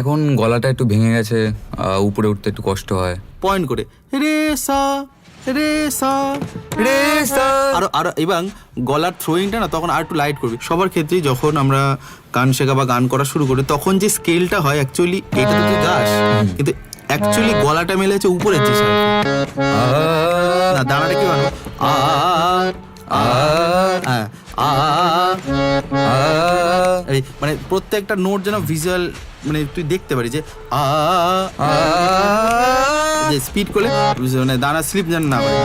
এখন গলাটা একটু ভেঙে গেছে, উপরে উঠতে একটু কষ্ট হয়। পয়েন্ট করে রে সা রে সা রে সা, আরো এবং গলার থ্রোয়িংটা না তখন আর একটু লাইট করবি। সবার ক্ষেত্রেই যখন আমরা গান শেখা বা গান করা শুরু করি তখন যে স্কেলটা হয় অ্যাকচুয়ালি এটা তো তুই গাস, কিন্তু অ্যাকচুয়ালি গলাটা মেলে হচ্ছে উপরের যে না, দানাটা কি বানো আ এই মানে প্রত্যেকটা নোট যেন ভিজুয়াল মানে তুই দেখতে পারি যে যে স্পিড করলে মানে দানা স্লিপ যেন না হয়।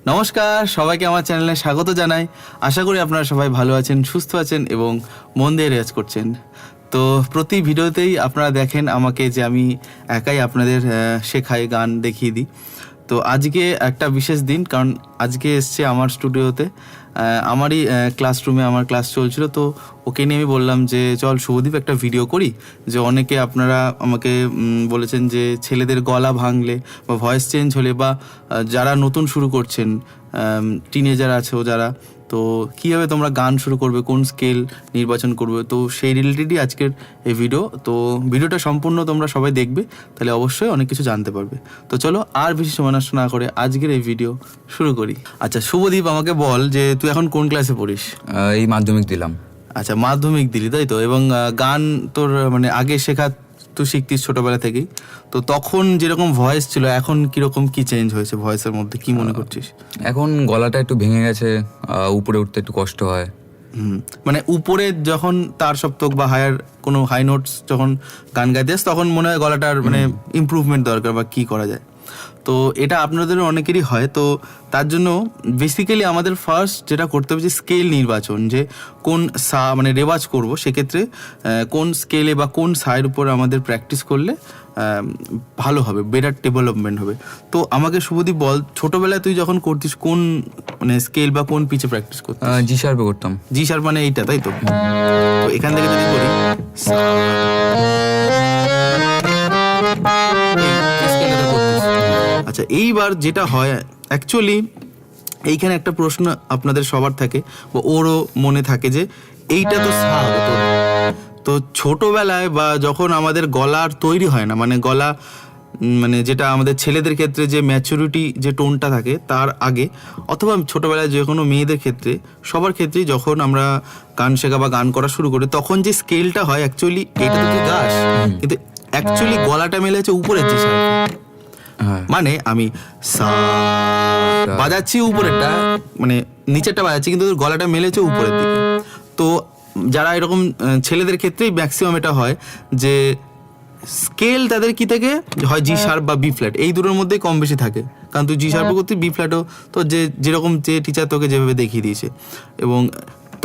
নমস্কার, সবাইকে আমার চ্যানেলে স্বাগত জানাই। আশা করি আপনারা সবাই ভালো আছেন, সুস্থ আছেন এবং মন দিয়ে রেয়াজ করছেন। তো প্রতি ভিডিওতেই আপনারা দেখেন আমাকে যে আমি একাই আপনাদের শেখাই, গান দেখিয়ে দিই। তো আজকে একটা বিশেষ দিন, কারণ আজকে এসছে আমার স্টুডিওতে, আমারই ক্লাসরুমে আমার ক্লাস চলছিল। তো ওকে নিয়ে আমি বললাম যে চল শুভদীপ একটা ভিডিও করি। যে অনেকে আপনারা আমাকে বলেছেন যে ছেলেদের গলা ভাঙলে বা ভয়েস চেঞ্জ হলে বা যারা নতুন শুরু করছেন, টিনেজার আছেও যারা, তো কীভাবে তোমরা গান শুরু করবে, কোন স্কেল নির্বাচন করবে, তো সেই রিলেটেডই আজকের এই ভিডিও। তো ভিডিওটা সম্পূর্ণ তোমরা সবাই দেখবে, তাহলে অবশ্যই অনেক কিছু জানতে পারবে। তো চলো আর বেশি সময় নষ্ট না করে আজকের এই ভিডিও শুরু করি। আচ্ছা শুভদীপ, আমাকে বল যে তুই এখন কোন ক্লাসে পড়িস? এই মাধ্যমিক দিলাম। আচ্ছা মাধ্যমিক দিলি, তাই তো? এবং গান তোর মানে আগে শেখা তুই শিখতিস ছোটবেলা থেকেই, তো তখন যেরকম ভয়েস ছিল এখন কিরকম কি চেঞ্জ হয়েছে ভয়েসের মধ্যে, কি মনে করছিস? এখন গলাটা একটু ভেঙে গেছে, উপরে উঠতে একটু কষ্ট হয়। মানে উপরে যখন তার সপ্তক বা হায়ার কোনো হাই নোটস যখন গান গাইতে আসে তখন মনে হয় গলাটার মানে ইমপ্রুভমেন্ট দরকার বা কি করা যায়। তো এটা আপনাদের অনেকেরই হয়। তো তার জন্য বেসিক্যালি আমাদের ফার্স্ট যেটা করতে হবে যে স্কেল নির্বাচন, যে কোন সা মানে রেওয়াজ করব, সেক্ষেত্রে কোন স্কেলে বা কোন সায়ের উপর আমাদের প্র্যাকটিস করলে ভালো হবে, বেটার ডেভেলপমেন্ট হবে। তো আমাকে শুভদীপ বল, ছোটবেলায় তুই যখন করতিস কোন মানে স্কেল বা কোন পিচে প্র্যাকটিস করতিস? জি শার্পে করতাম। জি শার্প মানে এইটা, তাই তো? তো এখান থেকে যদি করি আচ্ছা, এইবার যেটা হয় অ্যাকচুয়ালি এইখানে একটা প্রশ্ন আপনাদের সবার থাকে বা ওরও মনে থাকে যে এইটা তো সা হবে তোর। তো ছোটবেলায় বা যখন আমাদের গলার তৈরি হয় না, মানে গলা মানে যেটা আমাদের ছেলেদের ক্ষেত্রে যে ম্যাচুরিটি যে টোনটা থাকে তার আগে, অথবা ছোটবেলায় যে কোনো মেয়েদের ক্ষেত্রে, সবার ক্ষেত্রেই যখন আমরা গান শেখা বা গান করা শুরু করি তখন যে স্কেলটা হয় অ্যাকচুয়ালি এটা তো তুই গাস, কিন্তু অ্যাকচুয়ালি গলাটা মেলে হচ্ছে উপরের যে সাথে। মানে আমি সা বাজাচ্ছি উপরেরটা, মানে নিচেরটা বাজাচ্ছি কিন্তু গলাটা মেলেছে উপরের দিকে। তো যারা এরকম ছেলেদের ক্ষেত্রেই ম্যাক্সিমাম এটা হয় যে স্কেল তাদের কি থেকে হয় জি শার্প বা বি ফ্ল্যাট, এই দুটোর মধ্যেই কম বেশি থাকে। কারণ তুই জি শার্পও করতে, বি ফ্ল্যাটও তো যে যেরকম যে টিচার তোকে যেভাবে দেখিয়ে দিয়েছে, এবং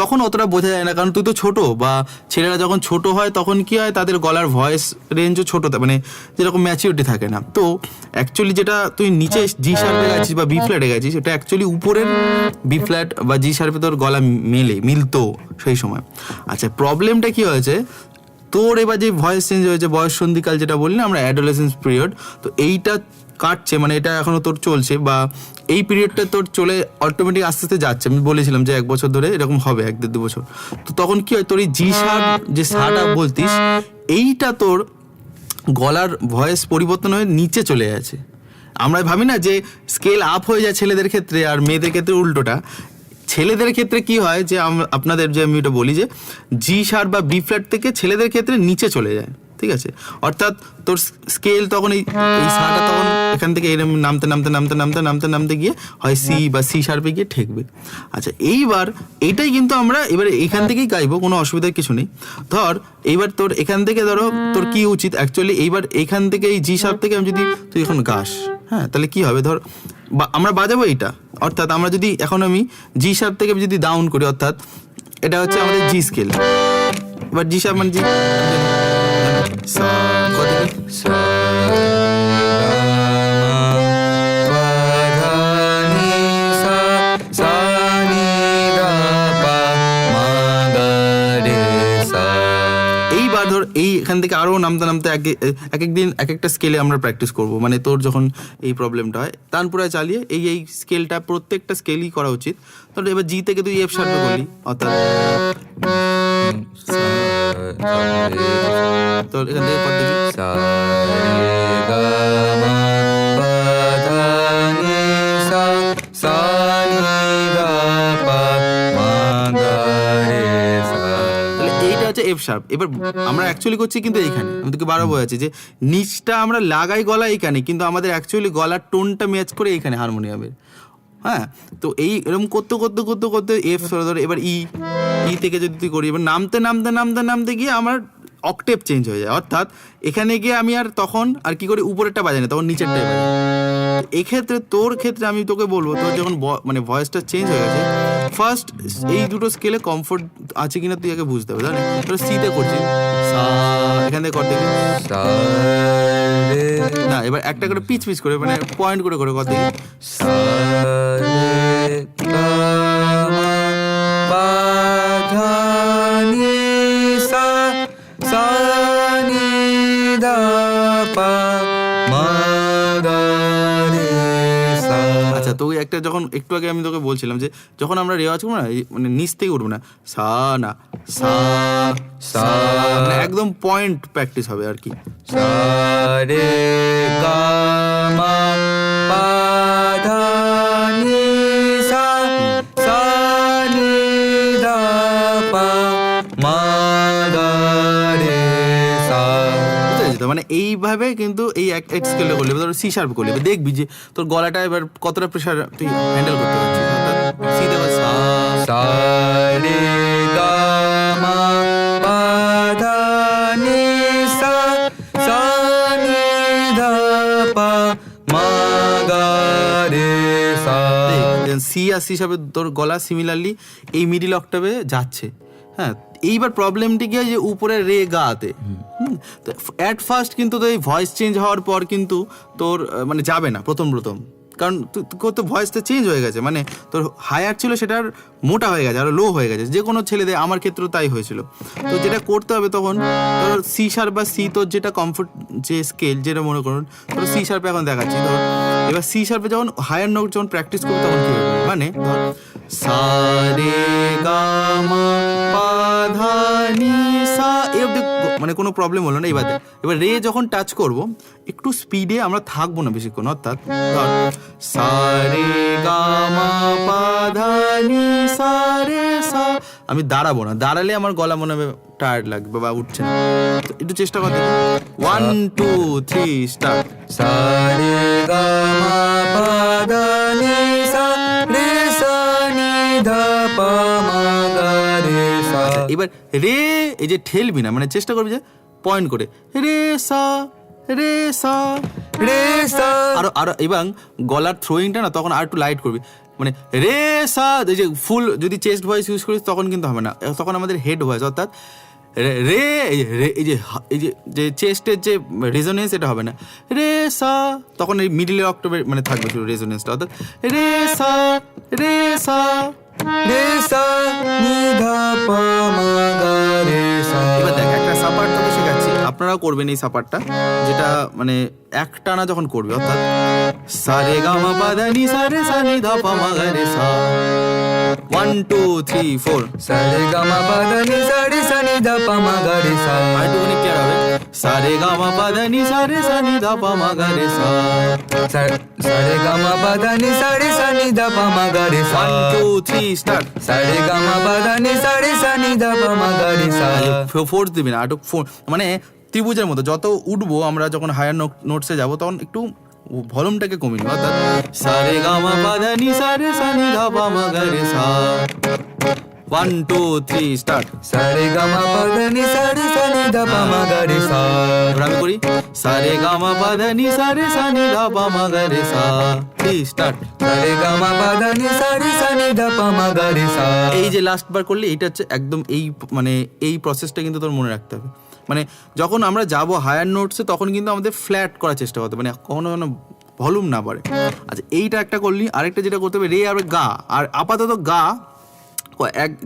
তখন অতটা বোঝা যায় না কারণ তুই তো ছোট, বা ছেলেরা যখন ছোট হয় তখন কি হয় তাদের গলার ভয়েস রেঞ্জও ছোট, মানে যেরকম ম্যাচিউরিটি থাকে না। তো অ্যাকচুয়ালি যেটা তুই নিচে জি শার্পে গেছিস বা বি ফ্ল্যাটে গেছিস, এটা অ্যাকচুয়ালি উপরের বি ফ্ল্যাট বা জি শার্পে তোর গলা মিলতো সেই সময়। আচ্ছা প্রবলেমটা কি হয়েছে তোর, এবার যে ভয়েস চেঞ্জ হয়েছে বয়স সন্ধিকাল যেটা বললি না আমরা, অ্যাডোলেসেন্স পিরিয়ড, তো এইটা কাটছে, মানে এটা এখনো তোর চলছে বা এই পিরিয়ডটা তোর চলে অটোমেটিক আস্তে আস্তে যাচ্ছে। আমি বলেছিলাম যে 1 বছর ধরে এরকম হবে, 1-1.5 বছর। তো তখন কি হয় তোর এই জি শার্প যে সাটা বলতিস, এইটা তোর গলার ভয়েস পরিবর্তন হয়ে নিচে চলে যাচ্ছে। আমরা ভাবি না যে স্কেল আপ হয়ে যায় ছেলেদের ক্ষেত্রে আর মেয়েদের ক্ষেত্রে উল্টোটা। ছেলেদের ক্ষেত্রে কি হয় যে আপনাদের যে আমি এটা বলি যে জি শার্প বা বি ফ্ল্যাট থেকে ছেলেদের ক্ষেত্রে নিচে চলে যায়, ঠিক আছে? অর্থাৎ তোর স্কেল তখন এই সাটা তখন এখান থেকে এরকম নামতে নামতে নামতে নামতে নামতে নামতে গিয়ে হয় সি বা সি শার্পে গিয়ে ঠেকবে। আচ্ছা এইবার এইটাই কিন্তু আমরা এবার এখান থেকেই গাইবো, কোনো অসুবিধার কিছু নেই। ধর এইবার তোর এখান থেকে ধরো তোর কি উচিত অ্যাকচুয়ালি, এইবার এখান থেকে এই জি শার্প থেকে আমি যদি তুই এখন গাস, হ্যাঁ তাহলে কি হবে, ধর আমরা বাজাবো এইটা, অর্থাৎ আমরা যদি এখন আমি জি শার্প থেকে যদি ডাউন করি, অর্থাৎ এটা হচ্ছে আমাদের জি স্কেল। এবার জি শার্প মানে জি এইবার ধর এই এখান থেকে আরো নামতে নামতে এক একদিন এক একটা স্কেলে আমরা প্র্যাকটিস করব। মানে তোর যখন এই প্রবলেমটা হয় তানপুরায় চালিয়ে এই স্কেলটা প্রত্যেকটা স্কেলই করা উচিত। ধর এবার জি থেকে তুই এফ শার্পে করলি, অর্থাৎ তো এখান থেকে পদ দেখি সা রে গা মা পা ধা নি সা সা নি ধা পা মা গা রে সা। তাহলে এইটা হচ্ছে এফ শার্প। এবার আমরা অ্যাকচুয়ালি করছি কিন্তু এইখানে, আমি তোকে বারবার বোঝাচ্ছি যে নিচটা আমরা লাগাই গলা এইখানে, কিন্তু আমাদের অ্যাকচুয়ালি গলার টোনটা ম্যাচ করে এইখানে হারমোনিয়ামের। হ্যাঁ, তো এই এরকম করতে করতে করতে করতে এফ ধরে এবার ই থেকে যদি তুই করি, এবার নামতে নামতে নামতে নামতে গিয়ে আমার অক্টেভ চেঞ্জ হয়ে যায়। অর্থাৎ এখানে গিয়ে আমি আর তখন আর কি করি, উপরেরটা বাজাই না, তখন নিচেরটাই বাজাই। এক্ষেত্রে তোর ক্ষেত্রে আমি তোকে বলবো, তোর যখন মানে ভয়েসটা চেঞ্জ হয়ে গেছে, ফার্স্ট এই দুটো স্কেলে কমফোর্ট আছে কিনা তুই আগে বুঝতে হবে, জানি তোর সিতে করছিস সা, এখান থেকে করতে সা রে না, এবার একটা করে পিচ পিচ করে মানে পয়েন্ট করে করে করতে সা রে গা মা পা ধা নি সা সা নি ধা পা মা গা রে সা। আচ্ছা, তো একটা যখন একটু আগে আমি তোকে বলছিলাম যে যখন আমরা রেওয়াজ করবো না, মানে নিচ থেকে উঠবো না, সা না সা সা, মানে একদম পয়েন্ট প্র্যাকটিস হবে আর কি। সা রে গা মা পা ধা নি সা সা নি ধা পা মা গা রে সা। বুঝতে পেরেছিস তো? মানে এইভাবে কিন্তু এই এক স্কেলে করলে, ধর সি শার্প করলে, এবার দেখবি যে তোর গলাটা এবার কতটা প্রেশার তুই হ্যান্ডেল করতে পারছিস। অর্থাৎ সি দেবে সা সা রে গা মা পা ধা নি সা সা নি ধা পা মা গা রে সা। সি আর সি হিসাবে তোর গলা সিমিলারলি এই মিডিল অক্টাভে যাচ্ছে। হ্যাঁ, এইবার প্রবলেমটি কি হয় যে উপরে রে গাতে, তো অ্যাট ফার্স্ট কিন্তু তোর এই ভয়েস চেঞ্জ হওয়ার পর কিন্তু তোর মানে যাবে না প্রথম প্রথম, কারণ তো ভয়েসটা চেঞ্জ হয়ে গেছে, মানে তোর হায়ার ছিল সেটার মোটা হয়ে গেছে, আরো লো হয়ে গেছে। যে কোনো ছেলেদের, আমার ক্ষেত্রেও তাই হয়েছিল। তো যেটা করতে হবে তখন তোর সি শার্প বা সি, তোর যেটা কমফোর্ট যে স্কেল, যেটা মনে করুন তোর সি শার্পে এখন দেখাচ্ছি। ধর এবার সি শার্পে যখন হায়ার নোট যখন প্র্যাকটিস করবি তখন কি হবে, মানে ধর সা রে গা মা পা ধা নি সা, এই অবধি মানে কোনো প্রবলেম হলো না। এবার রে যখন টাচ করব, একটু স্পিডে আমরা থাকবো না বেশিক্ষণ। অর্থাৎ ধর সা রে গা মা পা ধা নি সা রে সা, আমি দাঁড়াবো না, দাঁড়ালে আমার গলা মনে হবে টায়ার্ড লাগবে বা উঠছে না। তো একটু চেষ্টা কর, 1 2 3 স্টার্ট। সা রে গা মা পা ধা নি সা রে সা নি ধা পা মা গা রে সা। এবার রে এই যে ঠেলবি না, মানে চেষ্টা করবি যে পয়েন্ট করে রে সা রে সা রে সা। আরো আরো এবং গলার থ্রোয়িংটা না তখন আর একটু লাইট করবি, মানে রে সা। এই যে ফুল যদি চেস্ট ভয়েস ইউজ করিস তখন কিন্তু হবে না, তখন আমাদের হেড ভয়েস, অর্থাৎ রে এই যে চেস্টের যে রেজোনেন্স এটা হবে না, রে সা, তখন এই মিডিলের অক্টোবর মানে থাকবে শুধু রেজোনেন্সটা, অর্থাৎ রে সা রে সা রে সা নি ধা পা মা গা রে সা। এবার দেখ, একটা সাপার্ট তোকে শেখাচ্ছি, আপনারাও করবেন এই সাপারটা, যেটা মানে এক টানা যখন করবে, অর্থাৎ সা রে গা মা পা ধা নি সা রে সা নি ধা পা মা গা রে সা। 1 2 3 4 সা রে গা মা পা ধা নি সা রে সা নি ধা পা মা গা রে সা। আরেকটুখানি ক্লিয়ার হবে, সা রে গা মা পা ধা নি সা রে সা নি ধা পা মা গা রে সা। সা রে গা মা পা ধা নি সা রে সা নি ধা পা মা গা রে সা। 1 2 3 স্টার্ট। সা রে গা মা পা ধা নি সা রে সা নি ধা পা মা গা রে সা। ফোর্থ দিবি না, আটু মানে ত্রিভুজের মতো যত উঠবো আমরা, যখন হায়ার নোটসে যাবো তখন একটু ভলিউমটাকে কমিয়ে নেবো, অর্থাৎ সা রে গা মা পা ধা নি সা রে সা নি ধা পা মা গা রে সা। 1 2 3 স্টার্ট। সা রে গা মা পা ধা নি সা রে সা নি ধা পা মা গা রে সা। এবার আমি করি সা রে গা মা পা ধা নি সা রে সা নি ধা পা মা গা রে সা। 3 স্টার্ট। সা রে গা মা পা ধা নি সা রে সা নি ধা পা মা গা রে সা। এই যে লাস্ট বার করলে এইটা হচ্ছে একদম এই মানে এই প্রসেসটা কিন্তু তোর মনে রাখতে হবে। মানে যখন আমরা যাব হায়ার নোটসে তখন কিন্তু আমাদের ফ্ল্যাট করার চেষ্টা করতে হবে, মানে কখনো কোনো ভলিউম না বাড়ে। আচ্ছা, এইটা একটা করলি, আরেকটা যেটা করতে হবে রে আর গা, আর আপাতত গা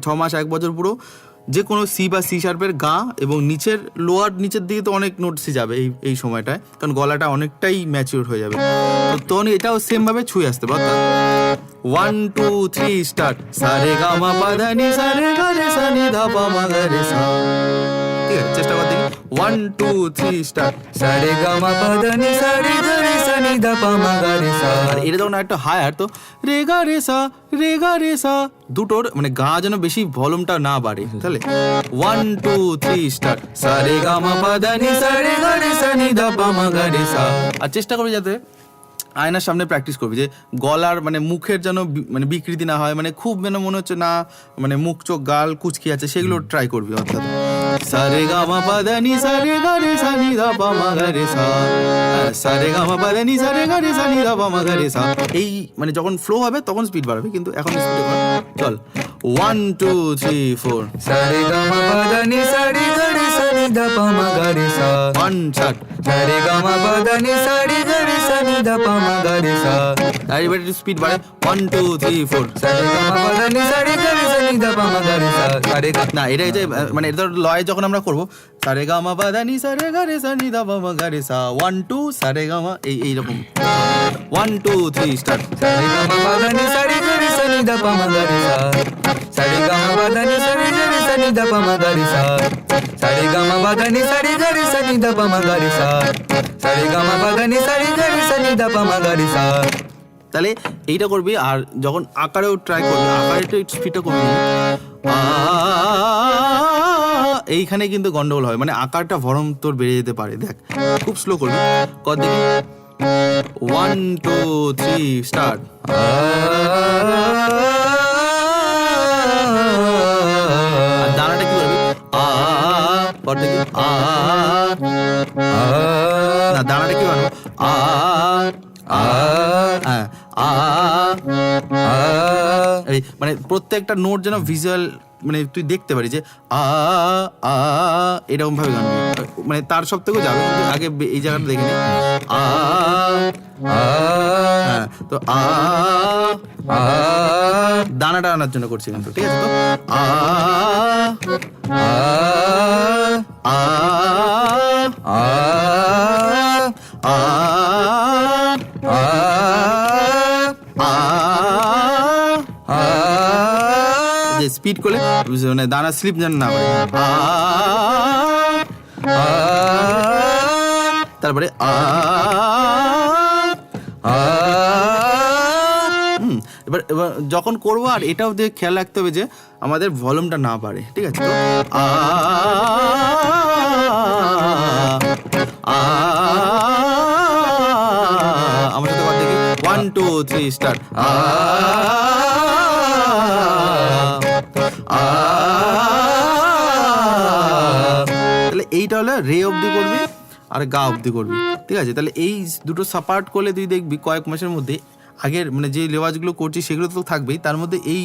6 মাস 1 বছর পুরো যে কোনো সি বা সি শার্পের গা এবং নিচের নিচের দিকে তো অনেক নোটসই যাবে এই সময়টায়, কারণ গলাটা অনেকটাই ম্যাচিওর হয়ে যাবে। তো তখন এটাও সেমভাবে ছুঁয়ে আসতে পারে, অর্থাৎ 1 2 3 স্টার্ট। সা রে গা মা পা ধা নি সা রে গা রে সা নি ধা পা মা গা রে সা। ঠিক আছে, চেষ্টা কর দেখি। 1 2 3 স্টার্ট। সারে গামা পাদানি সারে গরে সানি দা পা মা গা রে সা। আর এটা যখন একটা হায়ার তো রে গা রে সা দুটোর মানে গা যেন বেশি ভলিউমটা না বাড়ে, তাহলে 1 2 3 স্টার্ট। সারে গামা পাদানি সারে গরে সানি দা পা মা গা রে সা। আর চেষ্টা করবি যাতে আয়নার সামনে প্র্যাকটিস করবি যে গলার মানে মুখের যেন মানে বিকৃতি না হয়, মানে খুব যেন মনে হচ্ছে না মানে মুখ চোখ গাল কুচকি আছে, সেগুলো ট্রাই করবি। অর্থাৎ সারে গামা পাদানি সারে গা রে সা নি দা পা মা গা রে সা, সারে গামা পাদানি সারে গা রে সা নি দা পা মা গা রে সা। এই মানে যখন ফ্লো হবে তখন স্পিড বাড়বে, কিন্তু এখন স্পিড কর। চল 1 2 3 4। সারে গামা পাদানি সারে গরে সানি দা পা মা গা রে সা। 1 স্টার্ট। সারে গামা পাদানি সারে গরে সানি দা পা মা গা রে সা। আর এবার একটু স্পিড বাড়ে 1 2 3 4। সারে গামা পাদানি সারে গরে সানি দা পা মা গা রে সা। সারে গা না এটা যে মানে এটা লয় যখন আমরা করবো সারে গা মা পা দা নি সারে গা রে সা নি দা পা মা গা রে সা 1 2 সারে গা মা এই রকম 1 2 3 স্টার্ট। সারে গামা পাদানি সারে গরে সানি দা পা মা গা রে সা। সারে গামা পাদানি সারে গরে সানি দা পা মা গা রে সা। সারে গামা পাদানি সারে গরে সানি দা পা মা গা রে সা। সারে গামা পাদানি সারে গরে সানি দা পা মা গা রে সা। তাহলে এইটা করবি। আর যখন আকারেও ট্রাই করবি, আকারে একটু স্পিডটা কমে এইখানে কিন্তু গন্ডগোল হয়, মানে আকারটা ভরম তোর বেড়ে যেতে পারে। দেখ খুব স্লো করবি, কর দেখি 1 2 3 স্টার্ট। আর দানাটা কি করবি কর দেখি না দানাটা কি বানাবো এই মানে প্রত্যেকটা নোট যেন ভিজুয়াল মানে তুই দেখতে পারি যে এরকম ভাবে গান মানে তার সব থেকেও যাবে, কিন্তু আগে এই জায়গাটা দেখে নি হ্যাঁ, তো দানাটা আনার জন্য করছি কিন্তু, ঠিক আছে? তো স্পিড করলে মানে দানা স্লিপ যেন না করে। তারপরে এবার যখন করবো আর এটাও দিয়ে খেয়াল রাখতে হবে যে আমাদের ভলিউমটা না বাড়ে, ঠিক আছে? তো আমার সাথে কথা দেখি 1 2 3 স্টার্ট। তাহলে এইটা হলো রে অবধি করবি আর গা অবধি করবি, ঠিক আছে? তাহলে এই দুটো সাপার্ট করলে তুই দেখবি কয়েক মাসের মধ্যে আগের মানে যে রেওয়াজগুলো করছিস সেগুলো তো থাকবেই, তার মধ্যে এই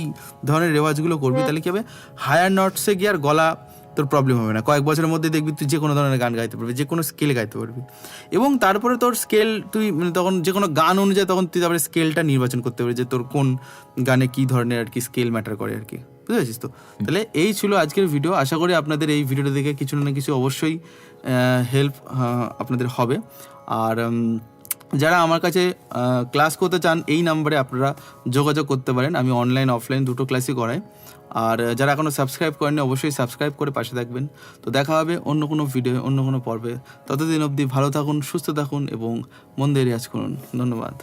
ধরনের রেওয়াজগুলো করবি, তাহলে কি হবে হায়ার নটসে গিয়ে আর গলা তোর প্রবলেম হবে না। কয়েক বছরের মধ্যে দেখবি তুই যে কোনো ধরনের গান গাইতে পারবি, যে কোনো স্কেলে গাইতে পারবি। এবং তারপরে তোর স্কেল তুই মানে তখন যে কোনো গান অনুযায়ী তখন তুই তারপরে স্কেলটা নির্বাচন করতে পারবি যে তোর কোন গানে কী ধরনের আর কি স্কেল ম্যাটার করে আর কি, বুঝতে পারছিস তো? তাহলে এই ছিল আজকের ভিডিও। আশা করি আপনাদের এই ভিডিওটা দেখে কিছু না কিছু অবশ্যই হেল্প আপনাদের হবে। আর যারা আমার কাছে ক্লাস করতে চান এই নাম্বারে আপনারা যোগাযোগ করতে পারেন, আমি অনলাইন অফলাইন দুটো ক্লাসই করাই। আর যারা এখনও সাবস্ক্রাইব করেননি অবশ্যই সাবস্ক্রাইব করে পাশে থাকবেন। তো দেখা হবে অন্য কোনো ভিডিও অন্য কোনো পর্বে। ততদিন অবধি ভালো থাকুন, সুস্থ থাকুন এবং মন দিয়ে রেয়াজ করুন। ধন্যবাদ।